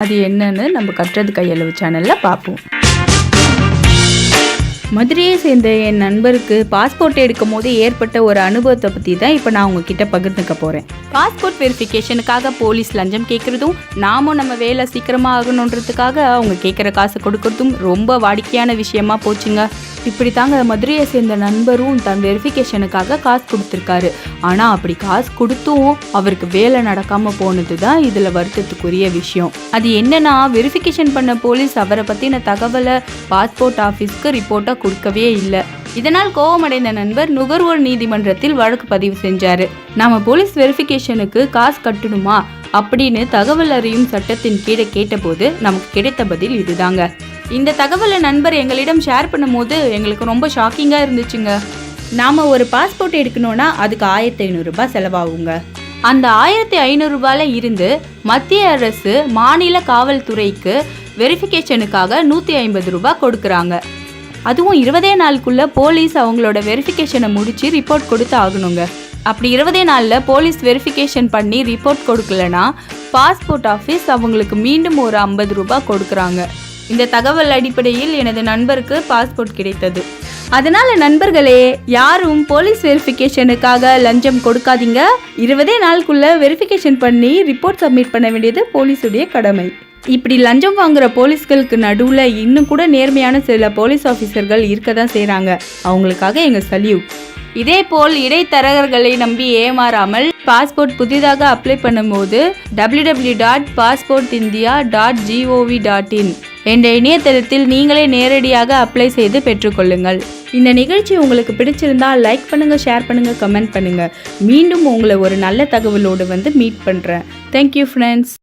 அது என்னன்னு நம்ம கற்றது கையளவு சேனலில் பார்ப்போம். மதுரையை சேர்ந்த என் நண்பருக்கு பாஸ்போர்ட் எடுக்கும் போது ஏற்பட்ட ஒரு அனுபவத்தை பற்றி தான் இப்போ நான் உங்ககிட்ட பகிர்ந்துக்க போகிறேன். பாஸ்போர்ட் வெரிஃபிகேஷனுக்காக போலீஸ் லஞ்சம் கேட்குறதும் நாமும் நம்ம வேலை சீக்கிரமாக ஆகணுன்றதுக்காக அவங்க கேட்குற காசு கொடுக்கறதும் ரொம்ப வாடிக்கையான விஷயமா போச்சுங்க. இப்படி தாங்க மதுரையை சேர்ந்த நண்பரும் தன் வெரிஃபிகேஷனுக்காக காசு கொடுத்துருக்காரு. ஆனால் அப்படி காசு கொடுத்தும் அவருக்கு வேலை நடக்காமல் போனது தான் இதில் வருத்தத்துக்குரிய விஷயம். அது என்னன்னா, வெரிஃபிகேஷன் பண்ண போலீஸ் அவரை பற்றின தகவலை பாஸ்போர்ட் ஆஃபீஸ்க்கு ரிப்போர்ட்டாக கொடுக்கவே இல்லை. இதனால் கோபமடைந்த நண்பர் நுகர்வோர் நீதிமன்றத்தில் வழக்கு பதிவு செஞ்சாரு. நாம போலீஸ் வெரிஃபிகேஷனுக்கு காசு கட்டணுமா அப்படின்னு தகவல் அறியும் சட்டத்தின் கீழே கேட்டபோது நமக்கு கிடைத்த பதில் இதுதாங்க. இந்த தகவலை நண்பர் எங்களிடம் ஷேர் பண்ணும் போது எங்களுக்கு ரொம்ப ஷாக்கிங்காக இருந்துச்சுங்க. நாம் ஒரு பாஸ்போர்ட் எடுக்கணும்னா அதுக்கு 1500 ரூபாய் செலவாகுங்க. அந்த 1500 ரூபாயில இருந்து மத்திய அரசு மாநில காவல்துறைக்கு வெரிஃபிகேஷனுக்காக 150 ரூபாய் கொடுக்குறாங்க. அதுவும் 20 நாளுக்குள்ள போலீஸ் அவங்களோட வெரிஃபிகேஷனை முடிச்சு ரிப்போர்ட் கொடுத்து ஆகணுங்க. அப்படி 20 நாளில் போலீஸ் வெரிஃபிகேஷன் பண்ணி ரிப்போர்ட் கொடுக்கலனா பாஸ்போர்ட் ஆஃபீஸ் அவங்களுக்கு மீண்டும் ஒரு 50 ரூபாய் கொடுக்குறாங்க. இந்த தகவல் அடிப்படையில் எனது நண்பருக்கு பாஸ்போர்ட் கிடைத்தது. அதனால நண்பர்களே, யாரும் போலீஸ் வெரிஃபிகேஷனுக்காக லஞ்சம் கொடுக்காதீங்க. 20 நாளுக்குள்ள வெரிஃபிகேஷன் பண்ணி ரிப்போர்ட் சப்மிட் பண்ண வேண்டியது போலீஸுடைய கடமை. இப்படி லஞ்சம் வாங்குற போலீஸ்களுக்கு நடுவில் இன்னும் கூட நேர்மையான சில போலீஸ் ஆஃபீஸர்கள் இருக்க தான் செய்கிறாங்க. அவங்களுக்காக எங்கள் சல்யூட். இதேபோல் இடைத்தரகர்களை நம்பி ஏமாறாமல் பாஸ்போர்ட் புதிதாக அப்ளை பண்ணும்போது www.passportindia.gov.in என்ற இணையதளத்தில் நீங்களே நேரடியாக அப்ளை செய்து பெற்றுக்கொள்ளுங்கள். இந்த நிகழ்ச்சி உங்களுக்கு பிடிச்சிருந்தால் லைக் பண்ணுங்கள், ஷேர் பண்ணுங்கள், கமெண்ட் பண்ணுங்கள். மீண்டும் உங்களை ஒரு நல்ல தகவலோடு மீட் பண்ணுறேன். Thank you friends.